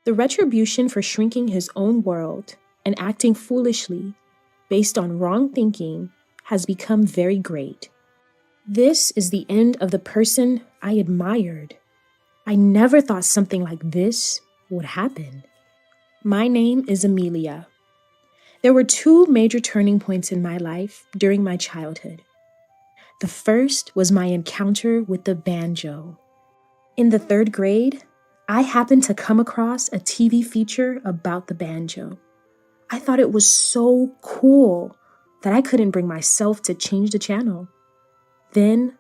The retribution for shrinking his own world and acting foolishly based on wrong thinking has become very great. This is the end of the person I admired. I never thought something like this would happen. My name is Amelia. There were two major turning points in my life during my childhood. The first was my encounter with the banjo. In the 3rd grade, I happened to come across a TV feature about the banjo. I thought it was so cool that I couldn't bring myself to change the channel. Then,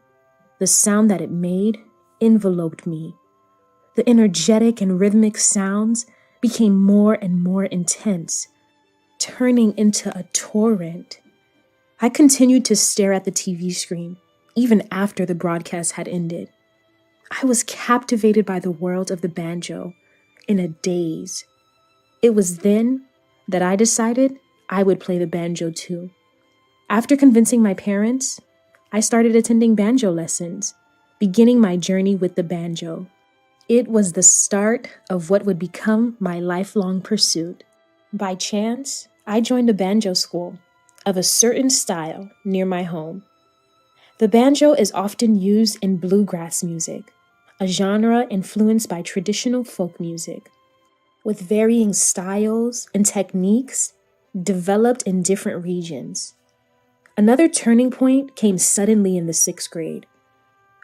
the sound that it made enveloped me. The energetic and rhythmic sounds became more and more intense, turning into a torrent. I continued to stare at the TV screen, even after the broadcast had ended. I was captivated by the world of the banjo in a daze. It was then that I decided I would play the banjo too. After convincing my parents, I started attending banjo lessons, beginning my journey with the banjo. It was the start of what would become my lifelong pursuit. By chance, I joined a banjo school of a certain style near my home. The banjo is often used in bluegrass music, a genre influenced by traditional folk music, with varying styles and techniques developed in different regions. Another turning point came suddenly in the 6th grade.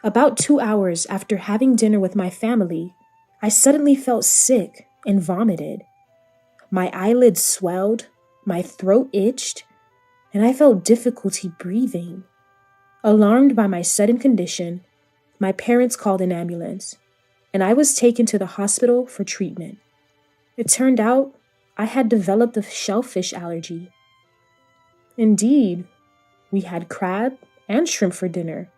About 2 hours after having dinner with my family, I suddenly felt sick and vomited. My eyelids swelled, my throat itched, and I felt difficulty breathing. Alarmed by my sudden condition, my parents called an ambulance, and I was taken to the hospital for treatment. It turned out I had developed a shellfish allergy. Indeed, we had crab and shrimp for dinner.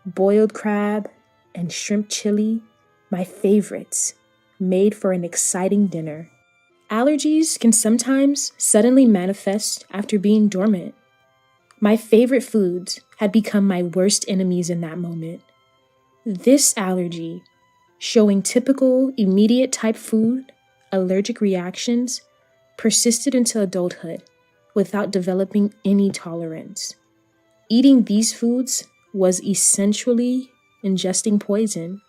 Boiled crab and shrimp chili, my favorites, made for an exciting dinner. Allergies can sometimes suddenly manifest after being dormant. My favorite foods had become my worst enemies in that moment. This allergy, showing typical immediate type food allergic reactions, persisted into adulthood without developing any tolerance. Eating these foods was essentially ingesting poison.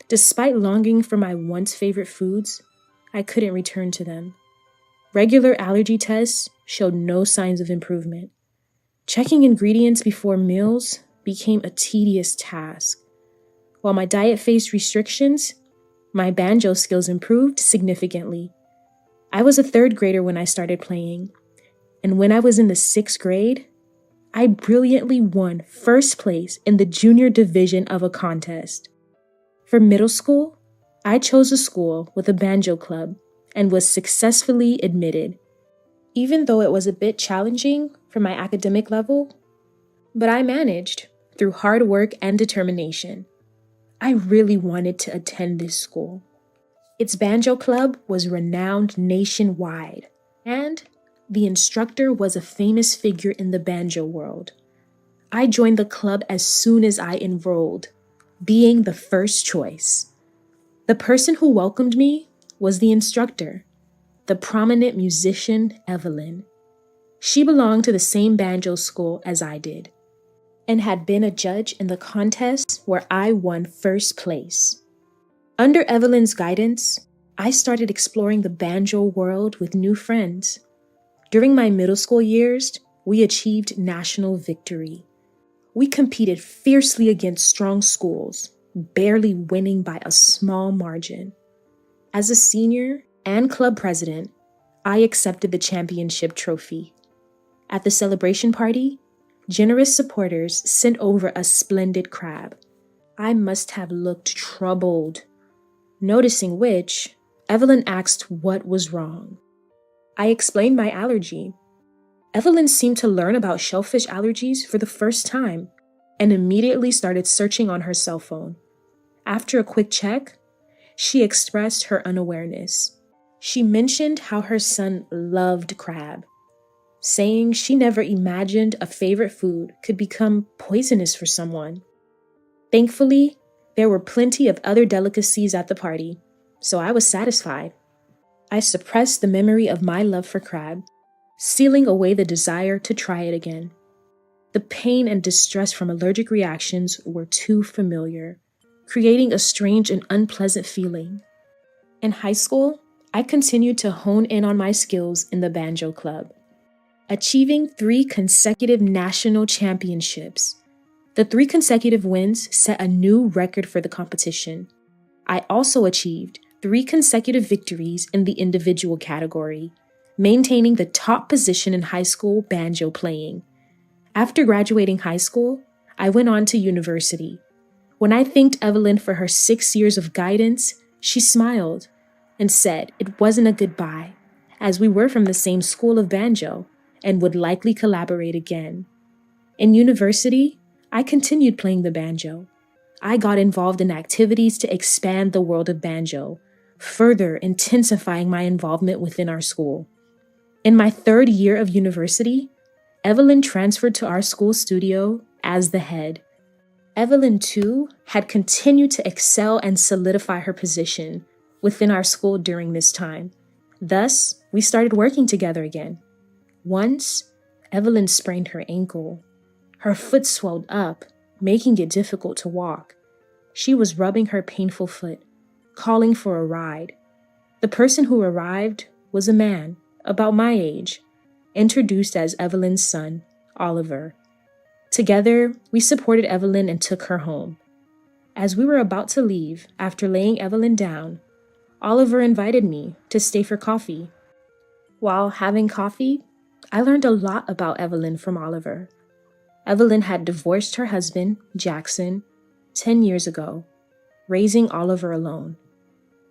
Despite longing for my once favorite foods, I couldn't return to them. Regular allergy tests showed no signs of improvement. Checking ingredients before meals became a tedious task. While my diet faced restrictions, my banjo skills improved significantly. I was a 3rd grader when I started playing, and when I was in the 6th grade, I brilliantly won 1st place in the junior division of a contest. For middle school, I chose a school with a banjo club and was successfully admitted, even though it was a bit challenging for my academic level. But I managed through hard work and determination. I really wanted to attend this school. Its banjo club was renowned nationwide, and the instructor was a famous figure in the banjo world. I joined the club as soon as I enrolled, being the first choice. The person who welcomed me was the instructor, the prominent musician Evelyn. She belonged to the same banjo school as I did, and had been a judge in the contest where I won 1st place. Under Evelyn's guidance, I started exploring the banjo world with new friends. During my middle school years, we achieved national victory. We competed fiercely against strong schools, barely winning by a small margin. As a senior and club president, I accepted the championship trophy. At the celebration party, generous supporters sent over a splendid crab. I must have looked troubled, noticing which, Evelyn asked what was wrong. I explained my allergy. Evelyn seemed to learn about shellfish allergies for the first time and immediately started searching on her cell phone. After a quick check, she expressed her unawareness. She mentioned how her son loved crab, saying she never imagined a favorite food could become poisonous for someone. Thankfully, there were plenty of other delicacies at the party, so I was satisfied. I suppressed the memory of my love for crab, sealing away the desire to try it again. The pain and distress from allergic reactions were too familiar, creating a strange and unpleasant feeling. In high school, I continued to hone in on my skills in the banjo club, achieving 3 consecutive national championships. The 3 consecutive wins set a new record for the competition. I also achieved 3 consecutive victories in the individual category, maintaining the top position in high school banjo playing. After graduating high school, I went on to university. When I thanked Evelyn for her 6 years of guidance, she smiled and said it wasn't a goodbye, as we were from the same school of banjo and would likely collaborate again. In university, I continued playing the banjo. I got involved in activities to expand the world of banjo, further intensifying my involvement within our school. In my 3rd year of university, Evelyn transferred to our school studio as the head. Evelyn, too, had continued to excel and solidify her position within our school during this time. Thus, we started working together again. Once, Evelyn sprained her ankle. Her foot swelled up, making it difficult to walk. She was rubbing her painful foot, calling for a ride. The person who arrived was a man, about my age, introduced as Evelyn's son, Oliver. Together, we supported Evelyn and took her home. As we were about to leave, after laying Evelyn down, Oliver invited me to stay for coffee. While having coffee, I learned a lot about Evelyn from Oliver. Evelyn had divorced her husband, Jackson, 10 years ago, raising Oliver alone.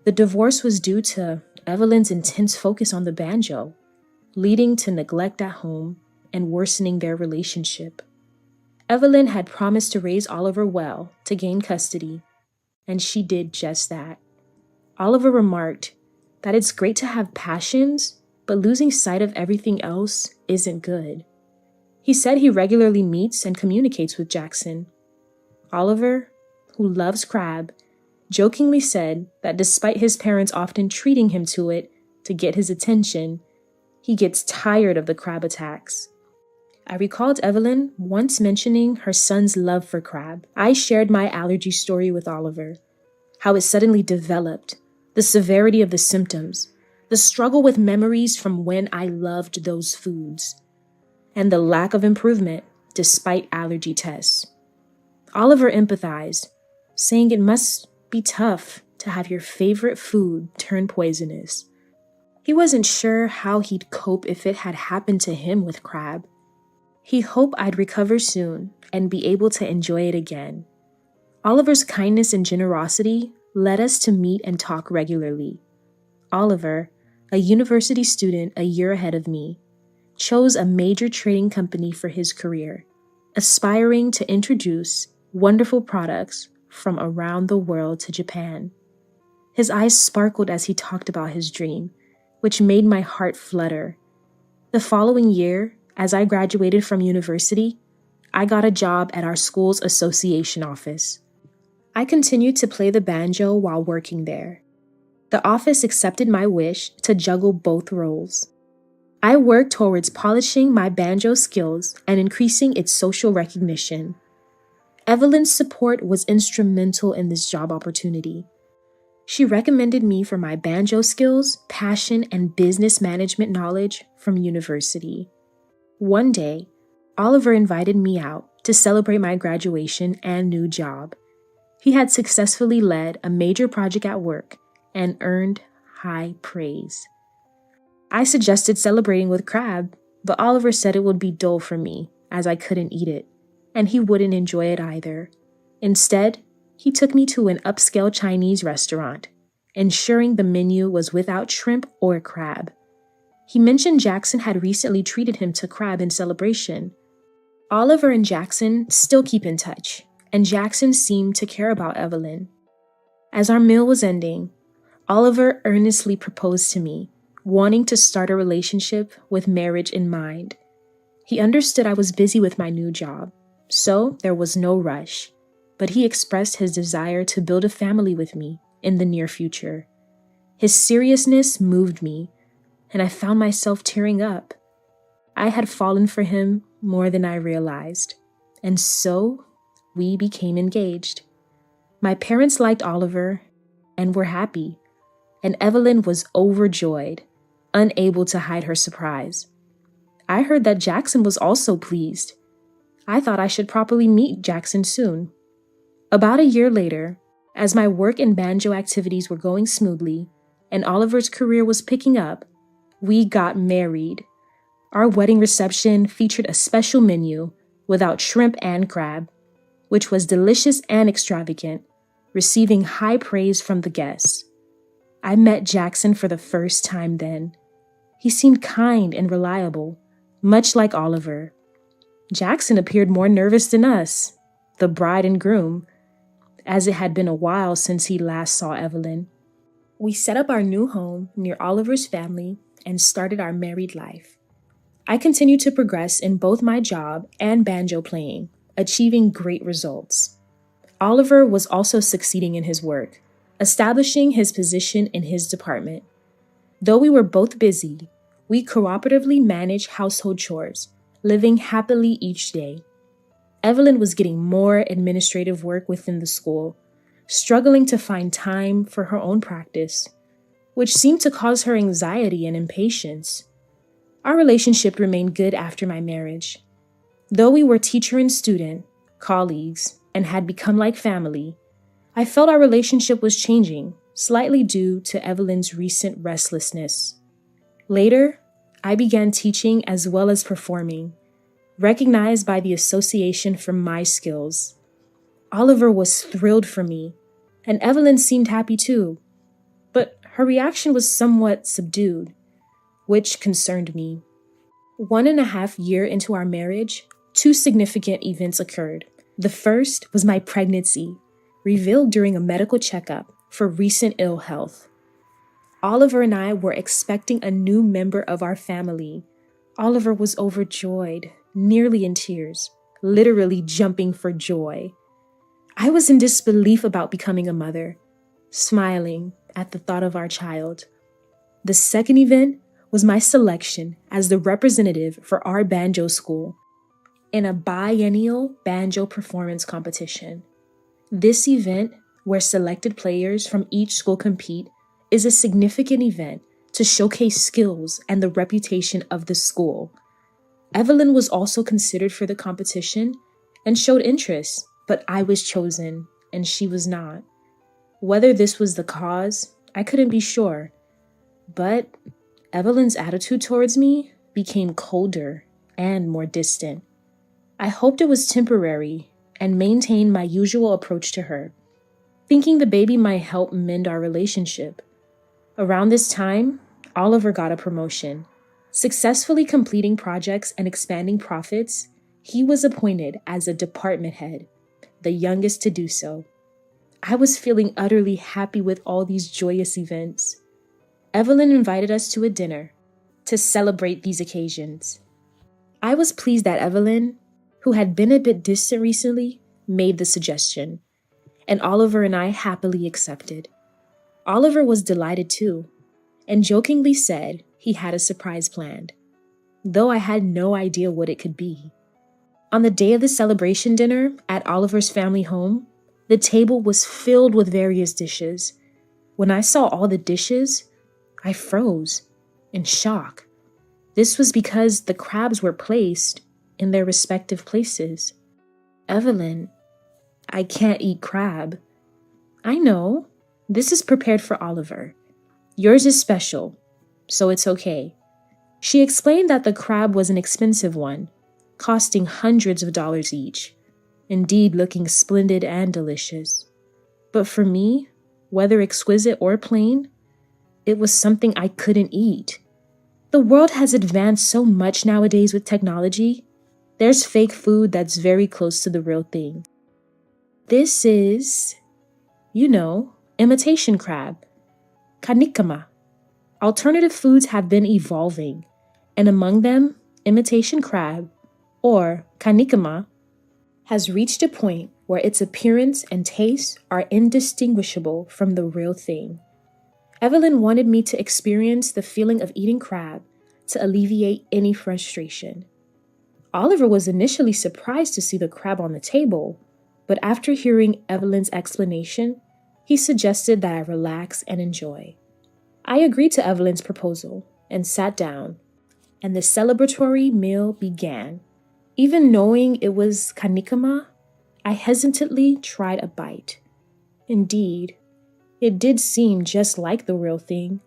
The divorce was due to Evelyn's intense focus on the banjo, leading to neglect at home and worsening their relationship. Evelyn had promised to raise Oliver well to gain custody, and she did just that. Oliver remarked that it's great to have passions, but losing sight of everything else isn't good. He said he regularly meets and communicates with Jackson. Oliver, who loves crab, jokingly said that despite his parents often treating him to it to get his attention, he gets tired of the crab attacks. I recalled Evelyn once mentioning her son's love for crab. I shared my allergy story with Oliver, how it suddenly developed, the severity of the symptoms, the struggle with memories from when I loved those foods, and the lack of improvement despite allergy tests. Oliver empathized, saying it must be tough to have your favorite food turn poisonous. He wasn't sure how he'd cope if it had happened to him with crab. He hoped I'd recover soon and be able to enjoy it again. Oliver's kindness and generosity led us to meet and talk regularly. Oliver, a university student a year ahead of me, chose a major trading company for his career, aspiring to introduce wonderful products from around the world to Japan. His eyes sparkled as he talked about his dream, which made my heart flutter. The following year, as I graduated from university, I got a job at our school's association office. I continued to play the banjo while working there. The office accepted my wish to juggle both roles. I worked towards polishing my banjo skills and increasing its social recognition. Evelyn's support was instrumental in this job opportunity. She recommended me for my banjo skills, passion, and business management knowledge from university. One day, Oliver invited me out to celebrate my graduation and new job. He had successfully led a major project at work and earned high praise. I suggested celebrating with crab, but Oliver said it would be dull for me as I couldn't eat it, and he wouldn't enjoy it either. Instead, he took me to an upscale Chinese restaurant, ensuring the menu was without shrimp or crab. He mentioned Jackson had recently treated him to crab in celebration. Oliver and Jackson still keep in touch, and Jackson seemed to care about Evelyn. As our meal was ending, Oliver earnestly proposed to me, wanting to start a relationship with marriage in mind. He understood I was busy with my new job, so there was no rush, but he expressed his desire to build a family with me in the near future. His seriousness moved me, and I found myself tearing up. I had fallen for him more than I realized, and so we became engaged. My parents liked Oliver and were happy, and Evelyn was overjoyed, unable to hide her surprise. I heard that Jackson was also pleased. I thought I should probably meet Jackson soon. About a year later, as my work and banjo activities were going smoothly and Oliver's career was picking up, we got married. Our wedding reception featured a special menu without shrimp and crab, which was delicious and extravagant, receiving high praise from the guests. I met Jackson for the first time then. He seemed kind and reliable, much like Oliver. Jackson appeared more nervous than us, the bride and groom, as it had been a while since he last saw Evelyn. We set up our new home near Oliver's family and started our married life. I continued to progress in both my job and banjo playing, achieving great results. Oliver was also succeeding in his work, establishing his position in his department. Though we were both busy, we cooperatively managed household chores, living happily each day. Evelyn was getting more administrative work within the school, struggling to find time for her own practice, which seemed to cause her anxiety and impatience. Our relationship remained good after my marriage. Though we were teacher and student, colleagues, and had become like family, I felt our relationship was changing, slightly due to Evelyn's recent restlessness. Later, I began teaching as well as performing, recognized by the association for my skills. Oliver was thrilled for me, and Evelyn seemed happy too, but her reaction was somewhat subdued, which concerned me. 1.5 years into our marriage, 2 significant events occurred. The first was my pregnancy, revealed during a medical checkup for recent ill health. Oliver and I were expecting a new member of our family. Oliver was overjoyed, nearly in tears, literally jumping for joy. I was in disbelief about becoming a mother, smiling at the thought of our child. The second event was my selection as the representative for our banjo school in a biennial banjo performance competition. This event, where selected players from each school compete, is a significant event to showcase skills and the reputation of the school. Evelyn was also considered for the competition and showed interest, but I was chosen and she was not. Whether this was the cause, I couldn't be sure, but Evelyn's attitude towards me became colder and more distant. I hoped it was temporary and maintained my usual approach to her, thinking the baby might help mend our relationship. Around this time, Oliver got a promotion. Successfully completing projects and expanding profits, he was appointed as a department head, the youngest to do so. I was feeling utterly happy with all these joyous events. Evelyn invited us to a dinner to celebrate these occasions. I was pleased that Evelyn, who had been a bit distant recently, made the suggestion, and Oliver and I happily accepted. Oliver was delighted too, and jokingly said he had a surprise planned, though I had no idea what it could be. On the day of the celebration dinner at Oliver's family home, the table was filled with various dishes. When I saw all the dishes, I froze in shock. This was because the crabs were placed in their respective places. Evelyn, I can't eat crab. I know. This is prepared for Oliver. Yours is special, so it's okay. She explained that the crab was an expensive one, costing hundreds of dollars each, indeed looking splendid and delicious. But for me, whether exquisite or plain, it was something I couldn't eat. The world has advanced so much nowadays with technology. There's fake food that's very close to the real thing. This is, imitation crab, kanikama. Alternative foods have been evolving, and among them, imitation crab, or kanikama, has reached a point where its appearance and taste are indistinguishable from the real thing. Evelyn wanted me to experience the feeling of eating crab to alleviate any frustration. Oliver was initially surprised to see the crab on the table, but after hearing Evelyn's explanation, he suggested that I relax and enjoy. I agreed to Evelyn's proposal and sat down, and the celebratory meal began. Even knowing it was kanikama, I hesitantly tried a bite. Indeed, it did seem just like the real thing,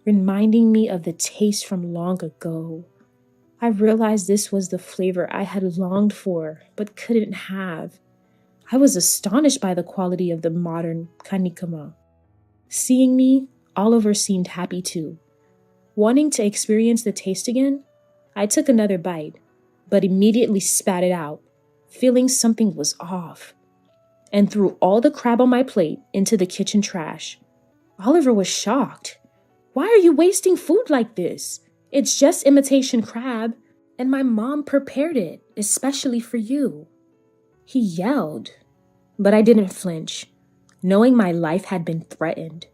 reminding me of the taste from long ago. I realized this was the flavor I had longed for but couldn't have. I was astonished by the quality of the modern kanikama. Seeing me, Oliver seemed happy too. Wanting to experience the taste again, I took another bite, but immediately spat it out, feeling something was off, and threw all the crab on my plate into the kitchen trash. Oliver was shocked. "Why are you wasting food like this? It's just imitation crab, and my mom prepared it, especially for you." He yelled, but I didn't flinch, knowing my life had been threatened.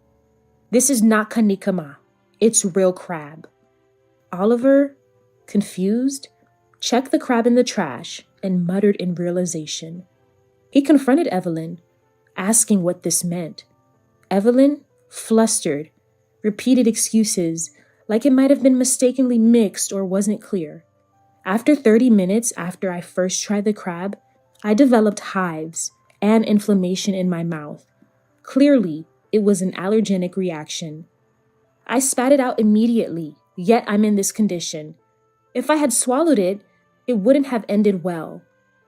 "This is not kanikama. It's real crab." Oliver, confused, checked the crab in the trash and muttered in realization. He confronted Evelyn, asking what this meant. Evelyn, flustered, repeated excuses like it might have been mistakenly mixed or wasn't clear. After 30 minutes after I first tried the crab, I developed hives and inflammation in my mouth. Clearly, it was an allergenic reaction. I spat it out immediately, yet I'm in this condition. If I had swallowed it, it wouldn't have ended well.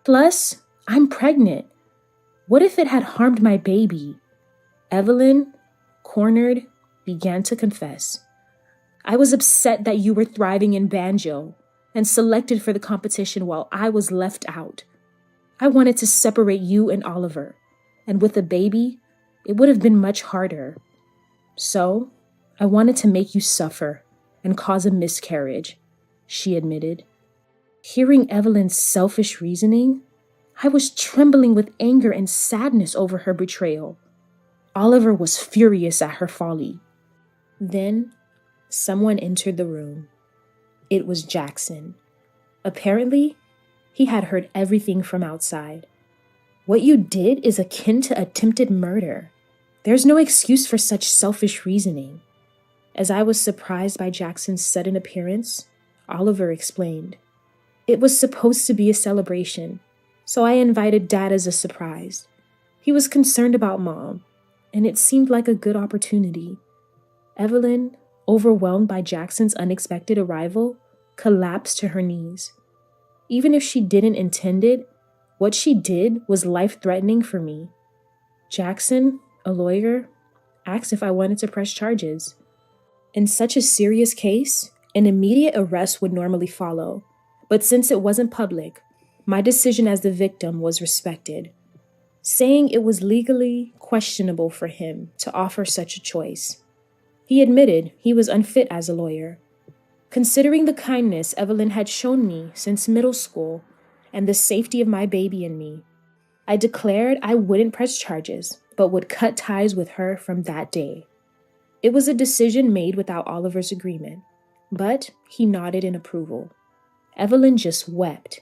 Plus, I'm pregnant. What if it had harmed my baby? Evelyn, cornered, began to confess. "I was upset that you were thriving in banjo and selected for the competition while I was left out. I wanted to separate you and Oliver, and with a baby, it would have been much harder. So, I wanted to make you suffer and cause a miscarriage," she admitted. Hearing Evelyn's selfish reasoning, I was trembling with anger and sadness over her betrayal. Oliver was furious at her folly. Then, someone entered the room. It was Jackson. Apparently, he had heard everything from outside. "What you did is akin to attempted murder. There's no excuse for such selfish reasoning." As I was surprised by Jackson's sudden appearance, Oliver explained. "It was supposed to be a celebration, so I invited Dad as a surprise. He was concerned about Mom, and it seemed like a good opportunity." Evelyn, overwhelmed by Jackson's unexpected arrival, collapsed to her knees. Even if she didn't intend it, what she did was life-threatening for me. Jackson, a lawyer, asked if I wanted to press charges. In such a serious case, an immediate arrest would normally follow, but since it wasn't public, my decision as the victim was respected, saying it was legally questionable for him to offer such a choice. He admitted he was unfit as a lawyer. Considering the kindness Evelyn had shown me since middle school and the safety of my baby and me, I declared I wouldn't press charges, but would cut ties with her from that day. It was a decision made without Oliver's agreement, but he nodded in approval. Evelyn just wept.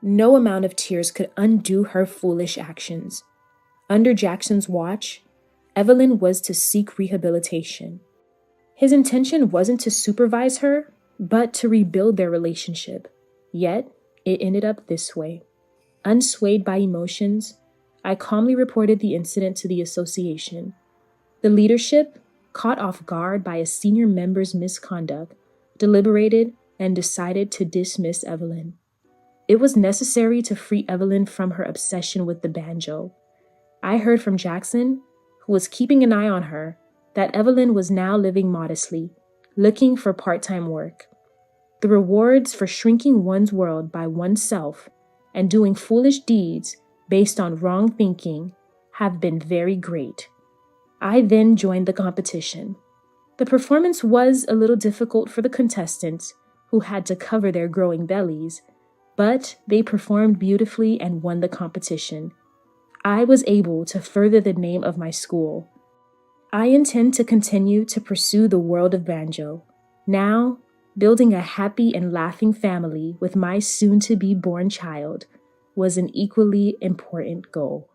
No amount of tears could undo her foolish actions. Under Jackson's watch, Evelyn was to seek rehabilitation. His intention wasn't to supervise her, but to rebuild their relationship. Yet, it ended up this way. Unswayed by emotions, I calmly reported the incident to the association. The leadership, caught off guard by a senior member's misconduct, deliberated and decided to dismiss Evelyn. It was necessary to free Evelyn from her obsession with the banjo. I heard from Jackson, who was keeping an eye on her, that Evelyn was now living modestly, looking for part-time work. The rewards for shrinking one's world by oneself and doing foolish deeds based on wrong thinking have been very great. I then joined the competition. The performance was a little difficult for the contestants, who had to cover their growing bellies, but they performed beautifully and won the competition. I was able to further the name of my school. I intend to continue to pursue the world of banjo. Now, building a happy and laughing family with my soon-to-be born child was an equally important goal.